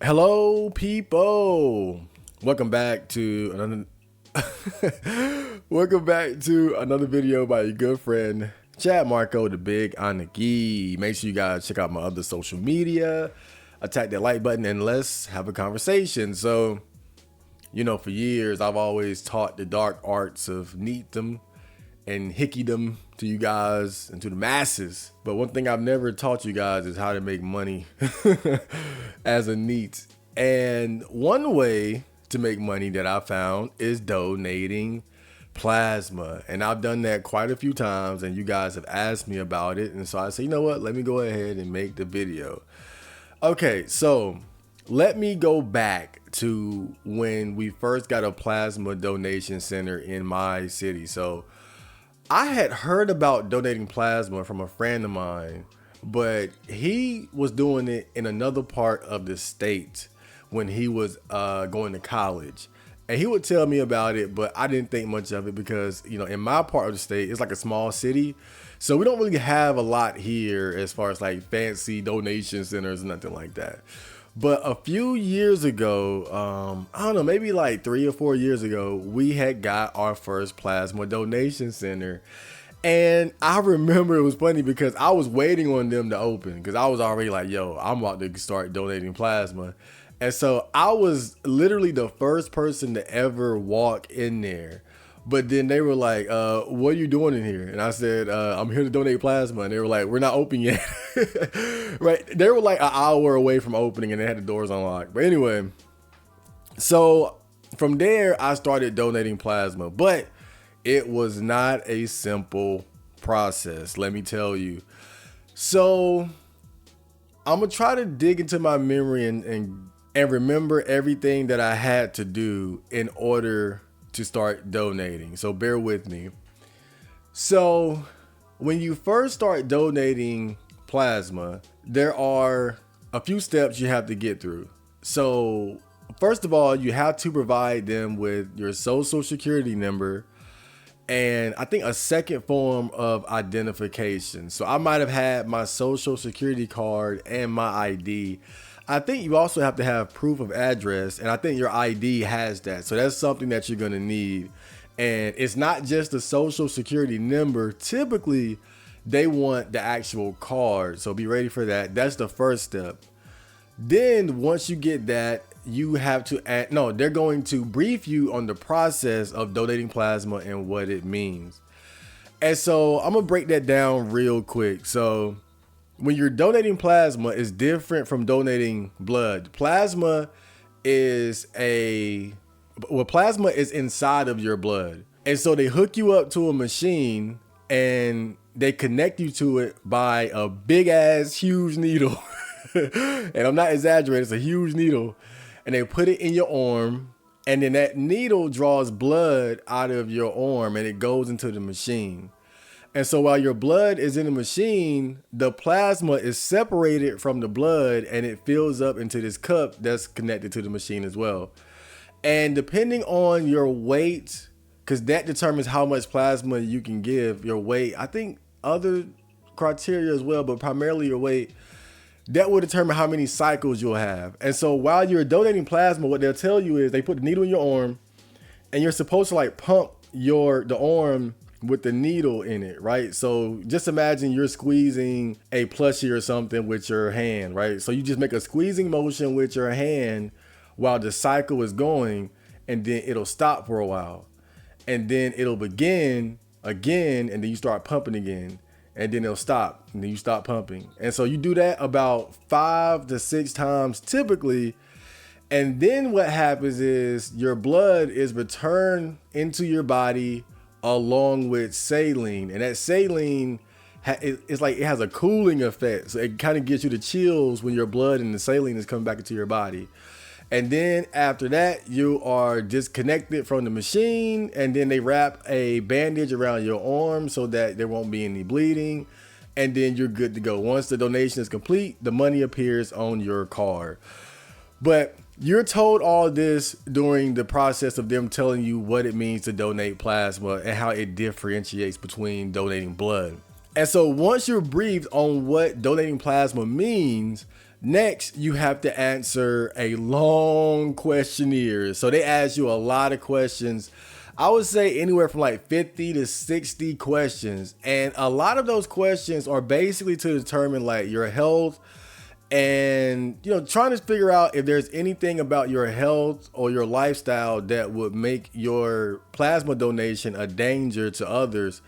Hello, people. Welcome back to another. Welcome back to another video by your good friend Chad Marco, the Big Anagi. Make sure you guys check out my other social media. Attack that like button and let's have a conversation. So, for years I've always taught the dark arts of neatdom and hickeydom to you guys and to the masses. But one thing I've never taught you guys is how to make money as a neat. And one way to make money that I found is donating plasma. And I've done that quite a few times and you guys have asked me about it. And so I said, you know what? Let me go ahead and make the video. Okay, so let me go back to when we first got a plasma donation center in my city. So I had heard about donating plasma from a friend of mine, but he was doing it in another part of the state when he was going to college. And he would tell me about it, but I didn't think much of it because, in my part of the state, it's like a small city. So we don't really have a lot here as far as like fancy donation centers, nothing like that. But a few years ago, I don't know, maybe like 3 or 4 years ago, we had got our first plasma donation center. And I remember it was funny because I was waiting on them to open because I was already like, yo, I'm about to start donating plasma. And so I was literally the first person to ever walk in there. But then they were like, what are you doing in here? And I said, I'm here to donate plasma. And they were like, we're not open yet. Right. They were like an hour away from opening and they had the doors unlocked. But anyway, so from there, I started donating plasma. But it was not a simple process, let me tell you. So I'm going to try to dig into my memory and remember everything that I had to do in order to start donating. So bear with me. So when you first start donating plasma, there are a few steps you have to get through. So first of all, you have to provide them with your social security number and I think a second form of identification. So I might have had my social security card and my ID. I think you also have to have proof of address, and I think your ID has that. So that's something that you're going to need. And it's not just a social security number. Typically, they want the actual card. So be ready for that. That's the first step. Then once you get that, you have to they're going to brief you on the process of donating plasma and what it means. And so I'm going to break that down real quick. So when you're donating plasma, it's different from donating blood. Plasma is plasma is inside of your blood. And so they hook you up to a machine and they connect you to it by a big ass huge needle. And I'm not exaggerating, it's a huge needle. And they put it in your arm, and then that needle draws blood out of your arm and it goes into the machine. And so while your blood is in the machine, the plasma is separated from the blood and it fills up into this cup that's connected to the machine as well. And depending on your weight, because that determines how much plasma you can give, your weight, I think other criteria as well, but primarily your weight, that will determine how many cycles you'll have. And so while you're donating plasma, what they'll tell you is they put the needle in your arm and you're supposed to like pump the arm with the needle in it, right? So just imagine you're squeezing a plushie or something with your hand, right? So you just make a squeezing motion with your hand while the cycle is going, and then it'll stop for a while. And then it'll begin again, and then you start pumping again. And then it'll stop, and then you stop pumping. And so you do that about 5 to 6 times typically. And then what happens is your blood is returned into your body along with saline. And that saline, it's like it has a cooling effect. So it kind of gives you the chills when your blood and the saline is coming back into your body. And then after that, you are disconnected from the machine, and then they wrap a bandage around your arm so that there won't be any bleeding. And then you're good to go. Once the donation is complete, the money appears on your card. But you're told all this during the process of them telling you what it means to donate plasma and how it differentiates between donating blood. And so once you're briefed on what donating plasma means, Next, you have to answer a long questionnaire. So they ask you a lot of questions. I would say anywhere from like 50 to 60 questions. And a lot of those questions are basically to determine like your health and, trying to figure out if there's anything about your health or your lifestyle that would make your plasma donation a danger to others.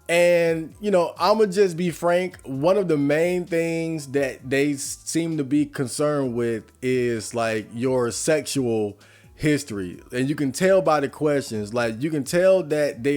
And, I'm going to just be frank. One of the main things that they seem to be concerned with is like your sexual history. And you can tell by the questions, like you can tell that they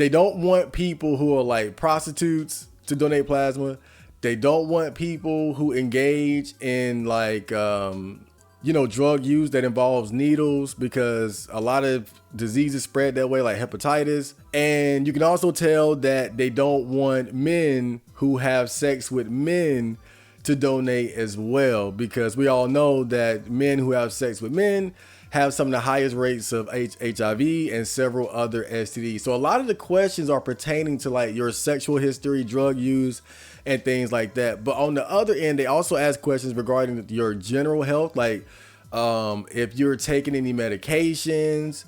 don't want people who are like prostitutes to donate plasma. They don't want people who engage in like, drug use that involves needles, because a lot of diseases spread that way, like hepatitis. And you can also tell that they don't want men who have sex with men to donate as well, because we all know that men who have sex with men have some of the highest rates of HIV and several other STDs. So a lot of the questions are pertaining to like your sexual history, drug use, and things like that. But on the other end, they also ask questions regarding your general health, like if you're taking any medications,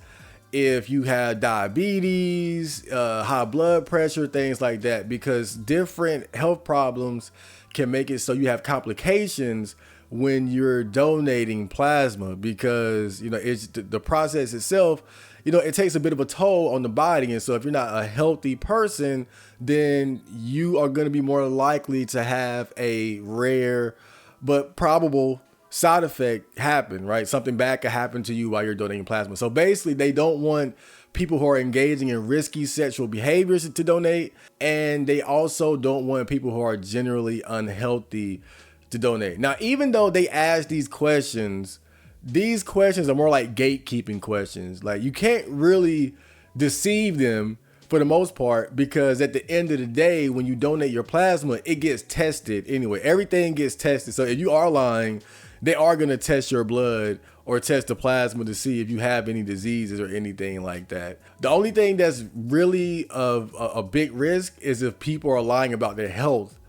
if you have diabetes, high blood pressure, things like that, because different health problems can make it so you have complications when you're donating plasma, because it's the process itself, it takes a bit of a toll on the body. And so if you're not a healthy person, then you are going to be more likely to have a rare but probable side effect happen, right? Something bad could happen to you while you're donating plasma. So basically, they don't want people who are engaging in risky sexual behaviors to donate, and they also don't want people who are generally unhealthy to donate. Now, even though they ask these questions are more like gatekeeping questions. Like you can't really deceive them for the most part, because at the end of the day, when you donate your plasma, it gets tested anyway. Everything gets tested. So if you are lying, they are going to test your blood or test the plasma to see if you have any diseases or anything like that. The only thing that's really of a big risk is if people are lying about their health,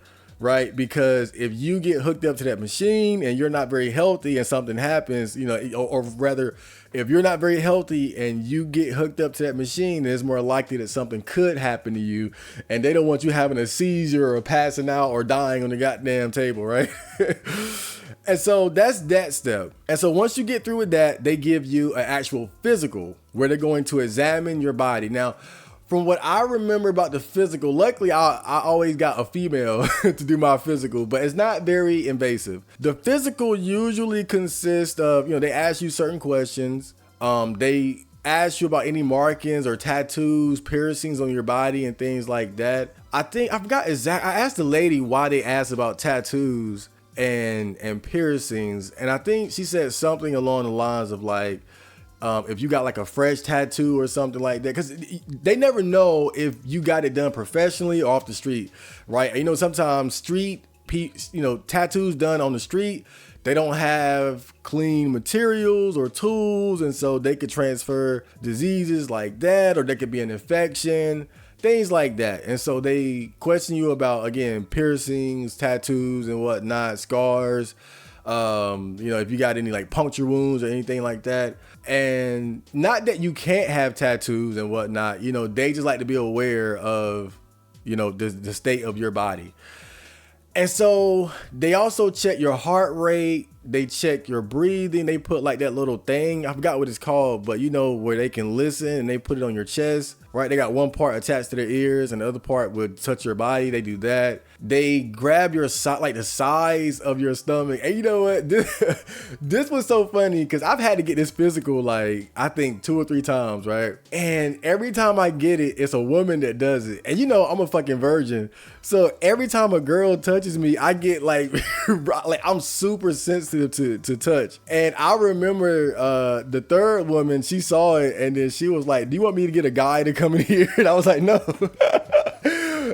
right? Because if you get hooked up to that machine and you're not very healthy and something happens, or rather, if you're not very healthy and you get hooked up to that machine, it's more likely that something could happen to you, and they don't want you having a seizure or passing out or dying on the goddamn table, right? And so that's that step. And so once you get through with that, they give you an actual physical where they're going to examine your body. Now, from what I remember about the physical, luckily I always got a female to do my physical, but it's not very invasive. The physical usually consists of, they ask you certain questions. They ask you about any markings or tattoos, piercings on your body and things like that. I asked the lady why they asked about tattoos and piercings, and I think she said something along the lines of like, if you got like a fresh tattoo or something like that, because they never know if you got it done professionally or off the street, right? Sometimes tattoos done on the street, they don't have clean materials or tools, and so they could transfer diseases like that, or there could be an infection, things like that. And so they question you about, again, piercings, tattoos and whatnot, scars, if you got any like puncture wounds or anything like that. And not that you can't have tattoos and whatnot, they just like to be aware of, the state of your body. And so they also check your heart rate. They check your breathing. They put like that little thing, I forgot what it's called, but where they can listen, and they put it on your chest, right? They got one part attached to their ears and the other part would touch your body. They do that. They grab your like the size of your stomach. And you know what? This was so funny because I've had to get this physical like I think 2 or 3 times, right? And every time I get it, it's a woman that does it. And I'm a fucking virgin. So every time a girl touches me, I get like, like I'm super sensitive to touch. And I remember the third woman, she saw it and then she was like, "Do you want me to get a guy to come in here?" And I was like, "No."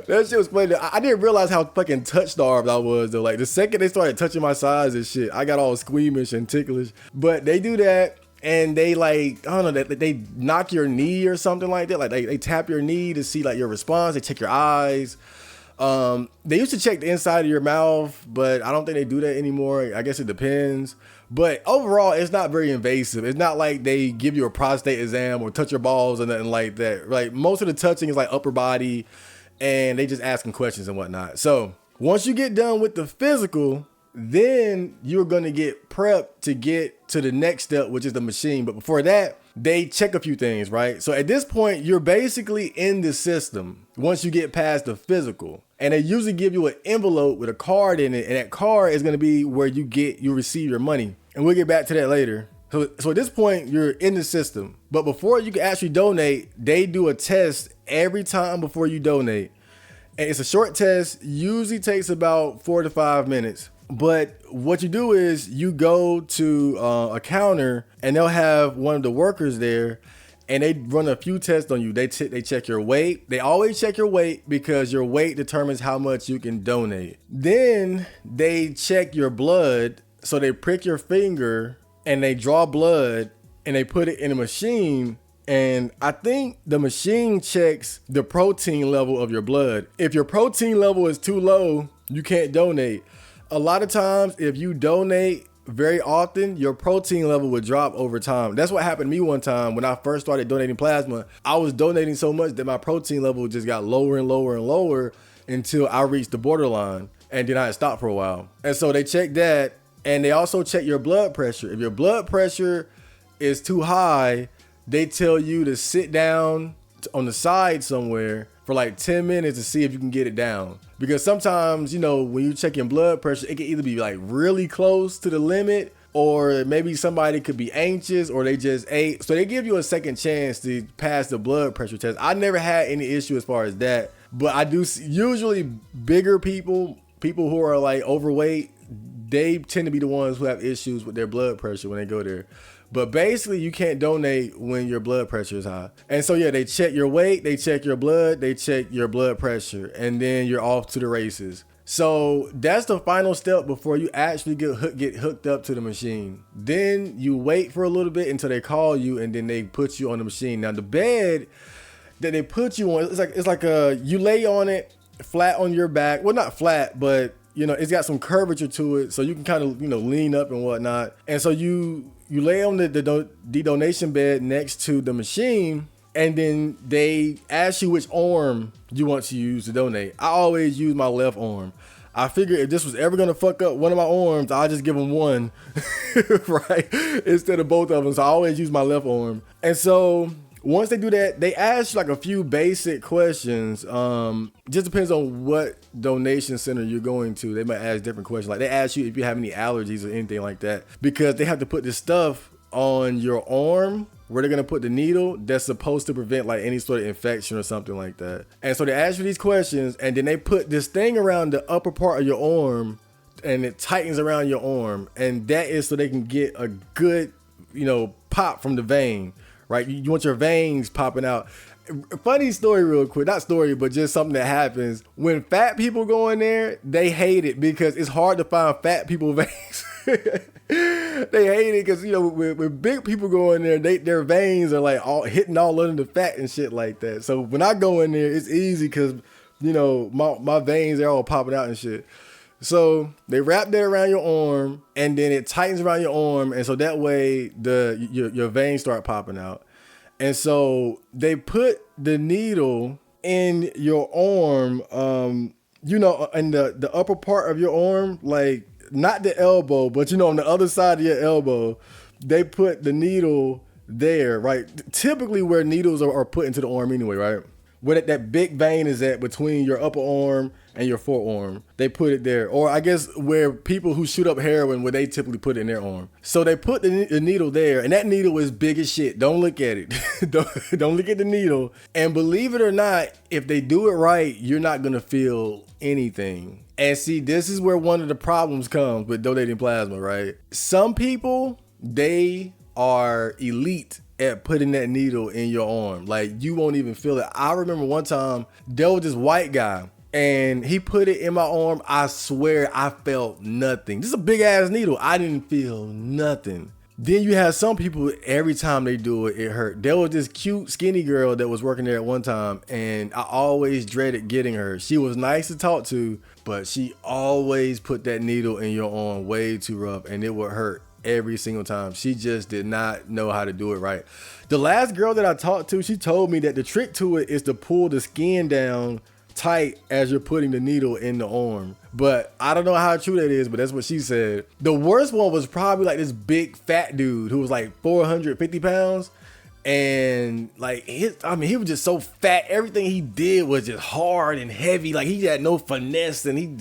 That shit was funny. I didn't realize how fucking touch starved I was though. Like the second they started touching my sides and shit, I got all squeamish and ticklish. But they do that. And they like, I don't know, they knock your knee or something like that. Like they tap your knee to see like your response. They check your eyes. They used to check the inside of your mouth, but I don't think they do that anymore. I guess it depends. But overall, it's not very invasive. It's not like they give you a prostate exam or touch your balls or nothing like that. Like most of the touching is like upper body, and they just asking questions and whatnot. So once you get done with the physical, then you're going to get prepped to get to the next step, which is the machine. But before that, they check a few things, right? So at this point, you're basically in the system once you get past the physical. And they usually give you an envelope with a card in it. And that card is going to be where you receive your money. And we'll get back to that later. So at this point, you're in the system. But before you can actually donate, they do a test every time before you donate. And it's a short test, usually takes about 4 to 5 minutes. But what you do is you go to a counter and they'll have one of the workers there and they run a few tests on you. They check your weight. They always check your weight because your weight determines how much you can donate. Then they check your blood. So they prick your finger and they draw blood and they put it in a machine. And I think the machine checks the protein level of your blood. If your protein level is too low, you can't donate. A lot of times, if you donate very often, your protein level would drop over time. That's what happened to me one time when I first started donating plasma. I was donating so much that my protein level just got lower and lower and lower until I reached the borderline. And then I had stopped for a while. And so they check that. And they also check your blood pressure. If your blood pressure is too high, they tell you to sit down on the side somewhere for like 10 minutes to see if you can get it down. Because sometimes, you know, when you check your blood pressure, it can either be like really close to the limit, or maybe somebody could be anxious, or they just ate. So they give you a second chance to pass the blood pressure test. I never had any issue as far as that, but I do usually bigger people who are like overweight, they tend to be the ones who have issues with their blood pressure when they go there. But basically, you can't donate when your blood pressure is high. And so, yeah, they check your weight, they check your blood, they check your blood pressure, and then you're off to the races. So that's the final step before you actually get hooked up to the machine. Then you wait for a little bit until they call you, and then they put you on the machine. Now, the bed that they put you on, it's like you lay on it flat on your back. Well, not flat, but you know, it's got some curvature to it, so you can kind of, you know, lean up and whatnot. And so you lay on the donation bed next to the machine, and then they ask you which arm you want to use to donate. I always use my left arm. I figured if this was ever gonna fuck up one of my arms, I'll just give them one, right? Instead of both of them. So I always use my left arm. And so once they do that, they ask you like a few basic questions. Just depends on what donation center you're going to. They might ask different questions. Like they ask you if you have any allergies or anything like that, because they have to put this stuff on your arm where they're going to put the needle that's supposed to prevent like any sort of infection or something like that. And so they ask you these questions, and then they put this thing around the upper part of your arm, and it tightens around your arm. And that is so they can get a good, you know, pop from the vein. Right? You want your veins popping out. Funny story real quick. Not story, but just something that happens. When fat people go in there, they hate it because it's hard to find fat people veins. They hate it because, you know, when big people go in there, their veins are like all hitting all under the fat and shit like that. So when I go in there, it's easy because, you know, my veins are all popping out and shit. So they wrap that around your arm, and then it tightens around your arm, and so that way your veins start popping out. And so they put the needle in your arm, you know, in the upper part of your arm, like not the elbow, but you know, on the other side of your elbow, they put the needle there, right? Typically where needles are put into the arm anyway, right? Where that big vein is at between your upper arm and your forearm. They put it there. Or I guess where people who shoot up heroin, where they typically put it in their arm. So they put the needle there, and that needle is big as shit. Don't look at it. don't look at the needle. And believe it or not, if they do it right, you're not going to feel anything. And see, this is where one of the problems comes with donating plasma, right? Some people, they are elite at putting that needle in your arm. Like, you won't even feel it. I remember one time there was this white guy, and he put it in my arm. I swear I felt nothing. This is a big ass needle. I didn't feel nothing. Then you have some people, every time they do it, it hurt. There was this cute, skinny girl that was working there at one time, and I always dreaded getting her. She was nice to talk to, but she always put that needle in your arm way too rough, and it would hurt every single time. She just did not know how to do it right. The last girl that I talked to, she told me that the trick to it is to pull the skin down tight as you're putting the needle in the arm. But I don't know how true that is, but that's what she said. The worst one was probably like this big fat dude who was like 450 pounds. And like, he was just so fat. Everything he did was just hard and heavy. Like, he had no finesse, and he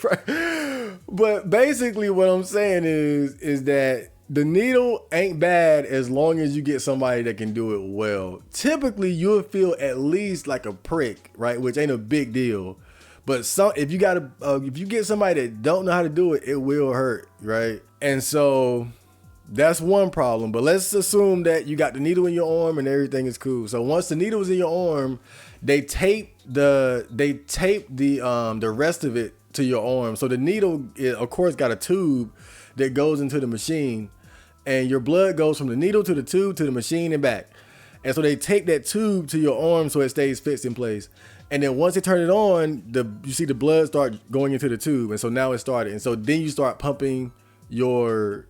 right. But basically what I'm saying is that the needle ain't bad as long as you get somebody that can do it well. Typically, you'll feel at least like a prick, right? Which ain't a big deal. But if you get somebody that don't know how to do it, it will hurt, right? And so that's one problem. But let's assume that you got the needle in your arm and everything is cool. So once the needle is in your arm, they tape the rest of it to your arm. So the needle, of course, got a tube that goes into the machine, and your blood goes from the needle to the tube to the machine and back. And so they tape that tube to your arm so it stays fixed in place. And then once they turn it on, you see the blood start going into the tube, and so now it started. And so then you start pumping your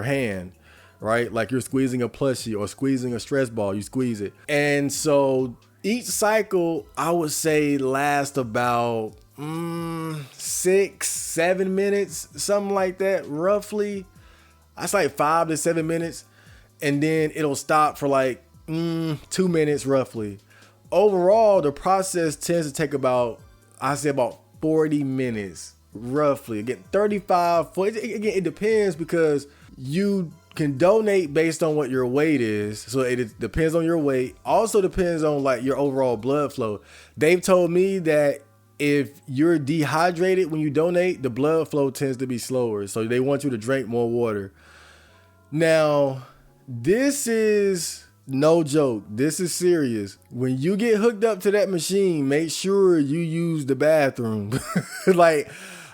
hand, right? Like you're squeezing a plushie or squeezing a stress ball. You squeeze it, and so each cycle I would say lasts about 6-7 minutes, something like that, roughly. That's like 5 to 7 minutes, and then it'll stop for like 2 minutes roughly. Overall, the process tends to take about 40 minutes roughly. Again, 35, 40. Again, it depends because you can donate based on what your weight is. So it depends on your weight. Also depends on like your overall blood flow. They've told me that if you're dehydrated when you donate, the blood flow tends to be slower. So they want you to drink more water. Now, this is no joke. This is serious. When you get hooked up to that machine, make sure you use the bathroom. Like,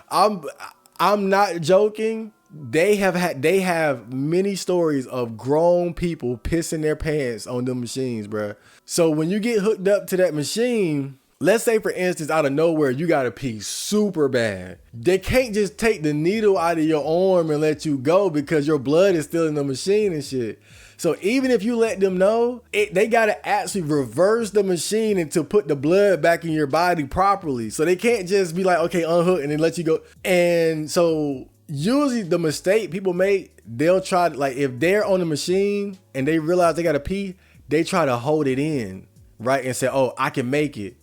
I'm not joking. They have many stories of grown people pissing their pants on them machines, bro. So when you get hooked up to that machine, let's say for instance, out of nowhere, you gotta pee super bad. They can't just take the needle out of your arm and let you go because your blood is still in the machine and shit. So even if you let them know, they gotta actually reverse the machine and to put the blood back in your body properly. So they can't just be like, okay, unhook and then let you go. And so usually the mistake people make, they'll try to, like, if they're on the machine and they realize they gotta pee, they try to hold it in, right? And say, oh, I can make it.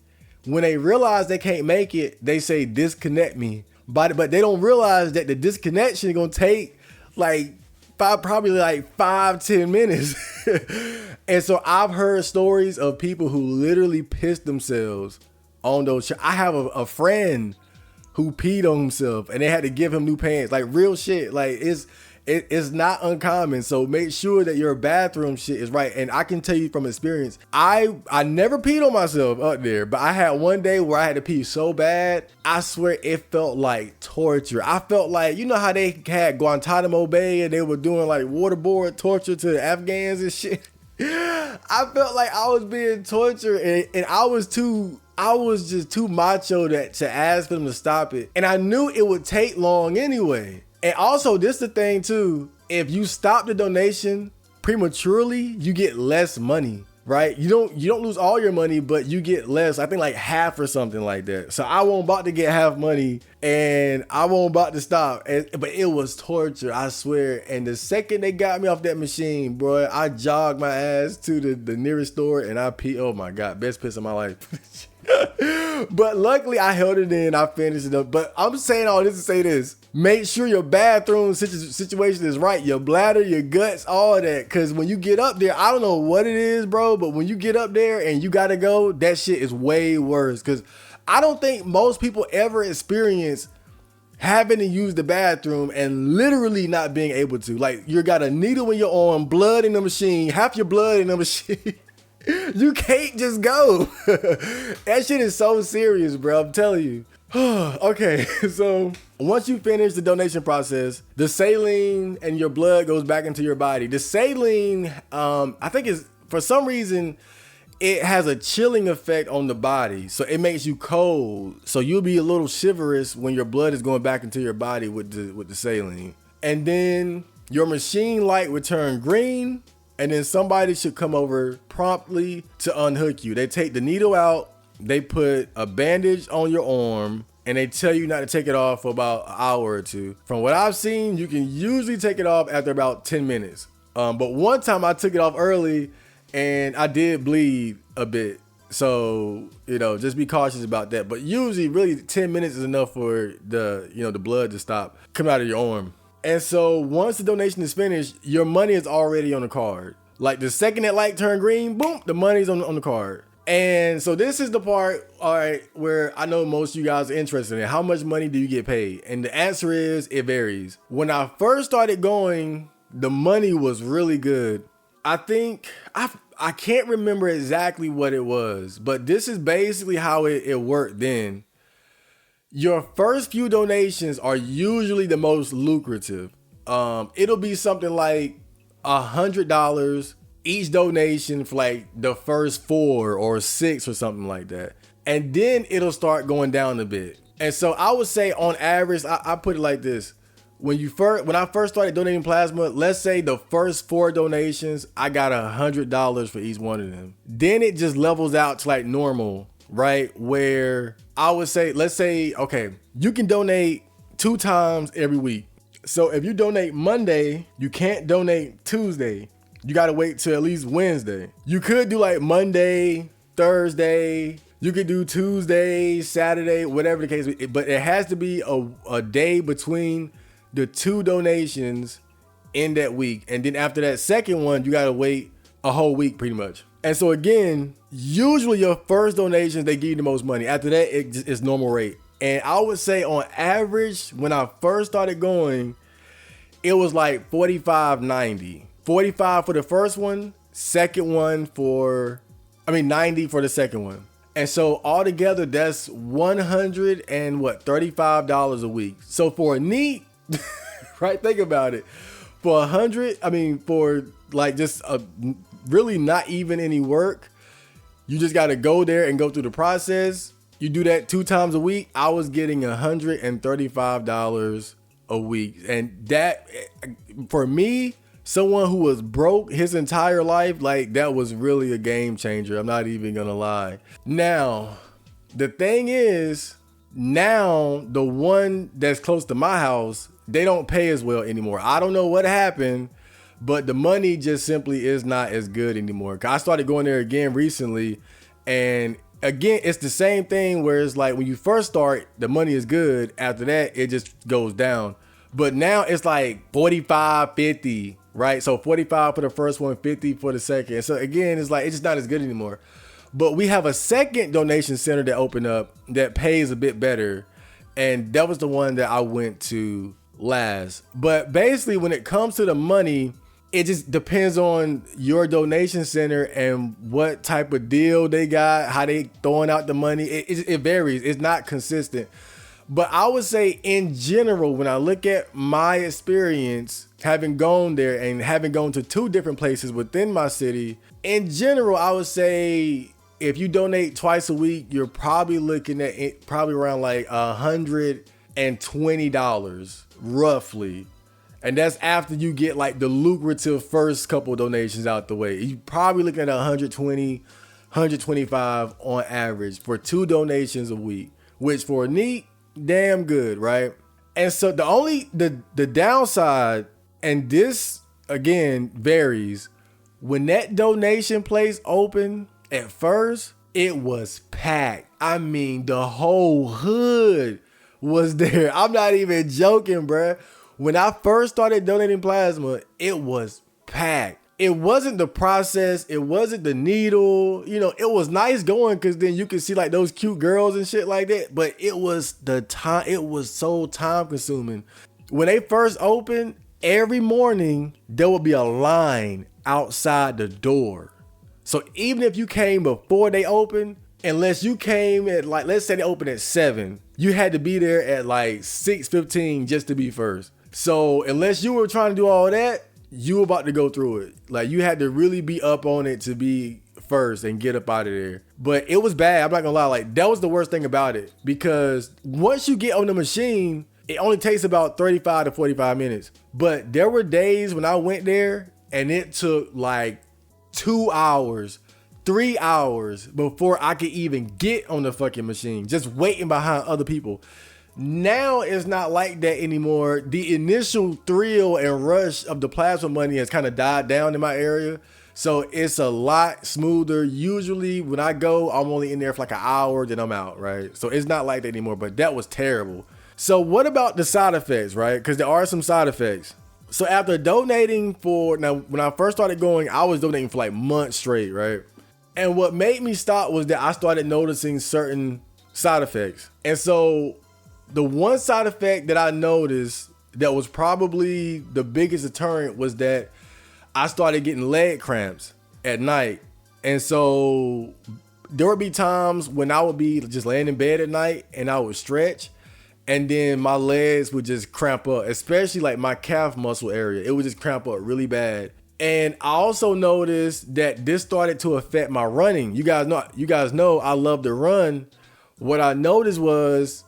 When they realize they can't make it, they say, disconnect me. But they don't realize that the disconnection is gonna take like probably like 5-10 minutes. And so I've heard stories of people who literally pissed themselves on those. I have a friend who peed on himself and they had to give him new pants, like real shit. Like it's not uncommon. So make sure that your bathroom shit is right. And I can tell you from experience, I never peed on myself up there, but I had one day where I had to pee so bad. I swear it felt like torture. I felt like, you know how they had Guantanamo Bay and they were doing like waterboard torture to the Afghans and shit. I felt like I was being tortured, and I was just too macho to ask them to stop it. And I knew it would take long anyway. And also, this is the thing too, if you stop the donation prematurely, you get less money, right? You don't lose all your money, but you get less, I think like half or something like that. So I wasn't about to get half money and I wasn't about to stop. But it was torture, I swear. And the second they got me off that machine, bro, I jogged my ass to the nearest store and I peed. Oh my God, best piss of my life. But luckily I held it in, I finished it up. But I'm saying all this to say this: make sure your bathroom situation is right, your bladder, your guts, all that. Because when you get up there, I don't know what it is, bro, but when you get up there and you gotta go, that shit is way worse. Because I don't think most people ever experience having to use the bathroom and literally not being able to. Like, you got a needle in your arm, blood in the machine, half your blood in the machine. You can't just go. That shit is so serious, bro. I'm telling you. Okay, so once you finish the donation process, the saline and your blood goes back into your body. The saline, I think is for some reason, it has a chilling effect on the body. So it makes you cold. So you'll be a little shiverous when your blood is going back into your body with the saline. And then your machine light would turn green, and then somebody should come over promptly to unhook you. They take the needle out, they put a bandage on your arm, and they tell you not to take it off for about an hour or two. From what I've seen, you can usually take it off after about 10 minutes. But one time I took it off early and I did bleed a bit. So, just be cautious about that. But usually really 10 minutes is enough for the blood to stop coming out of your arm. And so once the donation is finished, your money is already on the card. Like the second that light turned green, boom, the money's on the card. And so this is the part, all right, where I know most of you guys are interested in. How much money do you get paid? And the answer is it varies. When I first started going, the money was really good. I think I can't remember exactly what it was, but this is basically how it worked then. Your first few donations are usually the most lucrative. It'll be something like $100 each donation for like the first 4 or 6 or something like that. And then it'll start going down a bit. And so I would say on average, I put it like this. When I first started donating plasma, let's say the first 4 donations, I got $100 for each one of them. Then it just levels out to like normal, right? Where I would say, let's say, okay, you can donate 2 times every week. So if you donate Monday, you can't donate Tuesday. You got to wait till at least Wednesday. You could do like Monday, Thursday. You could do Tuesday, Saturday, whatever the case. But it has to be a day between the 2 donations in that week. And then after that second one, you got to wait a whole week pretty much. And so again, usually your first donations, they give you the most money. After that, it's normal rate. And I would say on average, when I first started going, it was like $45.90. $45 for the first one, second one 90 for the second one. And so altogether, that's $135 a week. So for a neat, right? Think about it. For for like just really not even any work, you just got to go there and go through the process. You do that 2 times a week. I was getting $135 a week. And that, for me, someone who was broke his entire life, like that was really a game changer. I'm not even gonna lie. Now, the thing is, now the one that's close to my house, they don't pay as well anymore. I don't know what happened, but the money just simply is not as good anymore. I started going there again recently, and again, it's the same thing where it's like when you first start, the money is good. After that, it just goes down. But now it's like 45, 50, right? So 45 for the first one, 50 for the second. So again, it's like, it's just not as good anymore. But we have a second donation center that opened up that pays a bit better. And that was the one that I went to last. But basically, when it comes to the money, it just depends on your donation center and what type of deal they got, how they throwing out the money. It varies. It's not consistent. But I would say in general, when I look at my experience, having gone there and having gone to 2 different places within my city, in general, I would say if you donate twice a week, you're probably looking at it probably around like $120 roughly. And that's after you get like the lucrative first couple donations out the way. You're probably looking at 120, 125 on average for 2 donations a week, which for a neat, damn good, right? And so the downside, and this again varies, when that donation place opened at first, it was packed. I mean, the whole hood was there. I'm not even joking, bruh. When I first started donating plasma, it was packed. It wasn't the process. It wasn't the needle. It was nice going because then you could see like those cute girls and shit like that. But it was the time. It was so time consuming. When they first opened, every morning there would be a line outside the door. So even if you came before they opened, unless you came at like, let's say they open at 7, you had to be there at like 6:15 just to be first. So unless you were trying to do all that, you were about to go through it. Like you had to really be up on it to be first and get up out of there. But it was bad. I'm not gonna lie. Like that was the worst thing about it, because once you get on the machine, it only takes about 35 to 45 minutes. But there were days when I went there and it took like 2 hours, 3 hours before I could even get on the fucking machine, just waiting behind other people. Now it's not like that anymore. The initial thrill and rush of the plasma money has kind of died down in my area. So it's a lot smoother. Usually when I go, I'm only in there for like an hour, then I'm out, right? So it's not like that anymore, but that was terrible. So what about the side effects, right? Because there are some side effects. So after donating now when I first started going, I was donating for like months straight, right? And what made me stop was that I started noticing certain side effects. And so the one side effect that I noticed that was probably the biggest deterrent was that I started getting leg cramps at night. And so there would be times when I would be just laying in bed at night and I would stretch, and then my legs would just cramp up, especially like my calf muscle area. It would just cramp up really bad. And I also noticed that this started to affect my running. You guys know I love to run. What I noticed was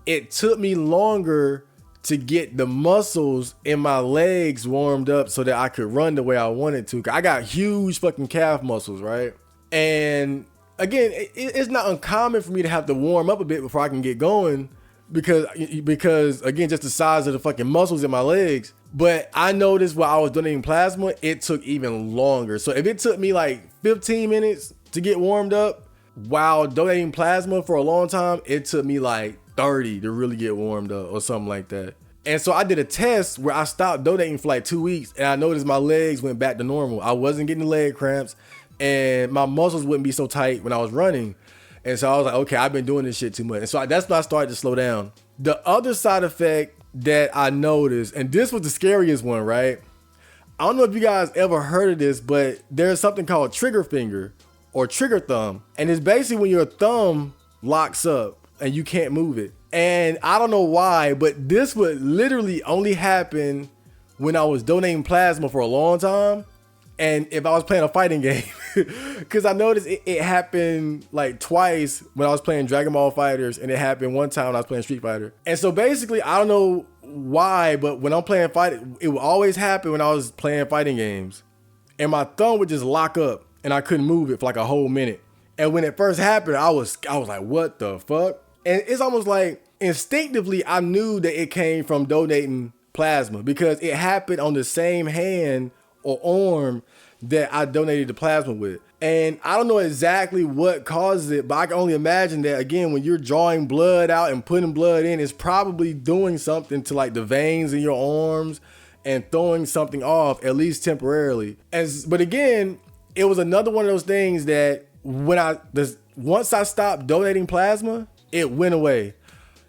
it took me longer to get the muscles in my legs warmed up so that I could run the way I wanted to. I got huge fucking calf muscles, right? And again, it's not uncommon for me to have to warm up a bit before I can get going because again, just the size of the fucking muscles in my legs. But I noticed while I was donating plasma, it took even longer. So if it took me like 15 minutes to get warmed up while donating plasma for a long time, it took me like 30 to really get warmed up or something like that. And so I did a test where I stopped donating for like 2 weeks, and I noticed my legs went back to normal. I wasn't getting leg cramps, and my muscles wouldn't be so tight when I was running. And so I was like, okay, I've been doing this shit too much. And so that's when I started to slow down. The other side effect that I noticed, and this was the scariest one, right? I don't know if you guys ever heard of this, but there's something called trigger finger or trigger thumb. And it's basically when your thumb locks up and you can't move it. And I don't know why, but this would literally only happen when I was donating plasma for a long time, and if I was playing a fighting game. Because I noticed it happened like twice when I was playing Dragon Ball FighterZ, and it happened one time when I was playing Street Fighter. And so basically, I don't know why, but when I'm playing fighting, it would always happen when I was playing fighting games, and my thumb would just lock up and I couldn't move it for like a whole minute. And when it first happened, I was like, what the fuck? And it's almost like instinctively I knew that it came from donating plasma, because it happened on the same hand or arm that I donated the plasma with. And I don't know exactly what causes it, but I can only imagine that, again, when you're drawing blood out and putting blood in, it's probably doing something to like the veins in your arms and throwing something off, at least temporarily. But again, it was another one of those things that once I stopped donating plasma, it went away.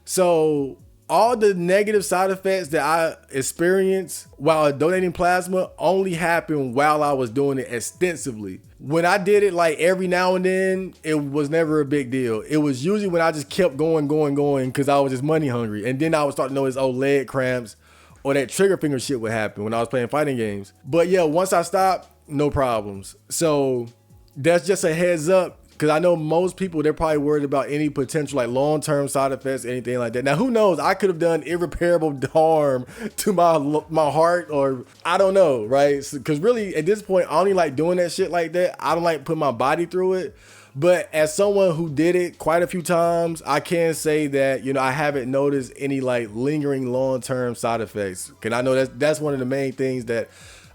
So all the negative side effects that I experienced while donating plasma only happened while I was doing it extensively. When I did it like every now and then, it was never a big deal. It was usually when I just kept going because I was just money hungry. And then I would start to notice leg cramps or that trigger finger shit would happen when I was playing fighting games. But yeah, once I stopped, no problems. So that's just a heads up, because I know most people, they're probably worried about any potential like long-term side effects, anything like that. Now, who knows? I could have done irreparable harm to my heart, or I don't know, right? Because really, at this point, I only like doing that shit like that. I don't like putting my body through it. But as someone who did it quite a few times, I can say that, I haven't noticed any like lingering long-term side effects. Because I know that's one of the main things that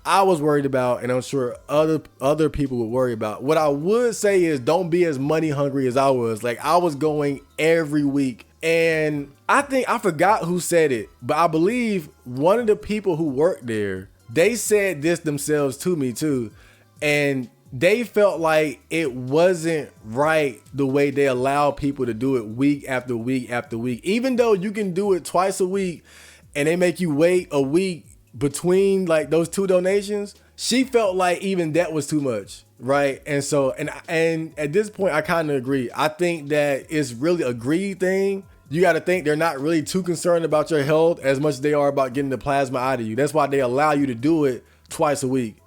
I was worried about, and I'm sure other people would worry about. What I would say is don't be as money hungry as I was. Like, I was going every week, and I forgot who said it, but I believe one of the people who worked there, they said this themselves to me too, and they felt like it wasn't right the way they allow people to do it week after week after week. Even though you can do it twice a week and they make you wait a week between like those two donations, she felt like even that was too much, right? And so, and at this point, I kind of agree. I think that it's really a greed thing. You got to think they're not really too concerned about your health as much as they are about getting the plasma out of you. That's why they allow you to do it twice a week.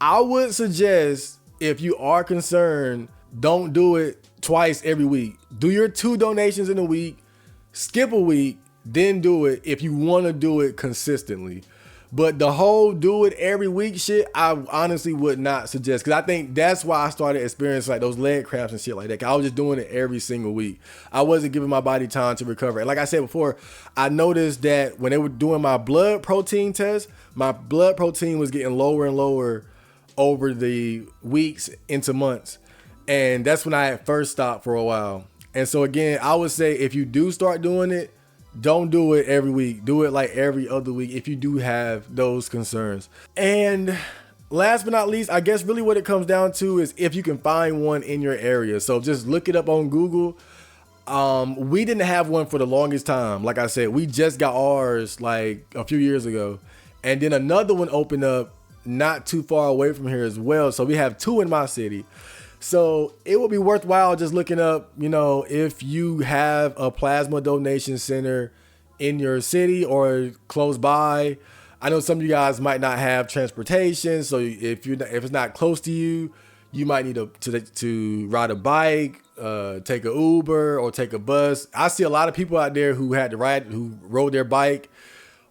I would suggest, if you are concerned, don't do it twice every week. Do your 2 donations in a week, skip a week, then do it if you want to do it consistently. But the whole do it every week shit, I honestly would not suggest, because I think that's why I started experiencing like those leg cramps and shit like that. 'Cause I was just doing it every single week. I wasn't giving my body time to recover. And like I said before, I noticed that when they were doing my blood protein test, my blood protein was getting lower and lower over the weeks into months. And that's when I had first stopped for a while. And so again, I would say if you do start doing it, don't do it every week. Do it like every other week if you do have those concerns. And last but not least, I guess really what it comes down to is if you can find one in your area. So just look it up on Google. We didn't have one for the longest time. Like I said, we just got ours like a few years ago. And then another one opened up not too far away from here as well. So we have 2 in my city. So it would be worthwhile just looking up, you know, if you have a plasma donation center in your city or close by. I know some of you guys might not have transportation, so if it's not close to you, you might need to ride a bike, take an Uber or take a bus. I see a lot of people out there who rode their bike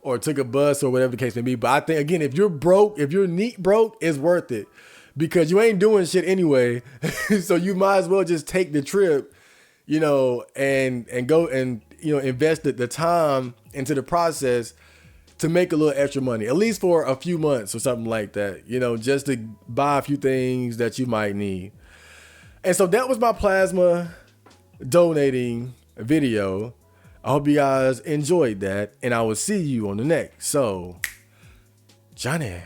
or took a bus or whatever the case may be. But I think, again, if you're broke, if you're neat broke, it's worth it. Because you ain't doing shit anyway. So you might as well just take the trip, you know, and go and, you know, invest the time into the process to make a little extra money, at least for a few months or something like that, you know, just to buy a few things that you might need. And so that was my plasma donating video. I hope you guys enjoyed that, and I will see you on the next. So, Johnny.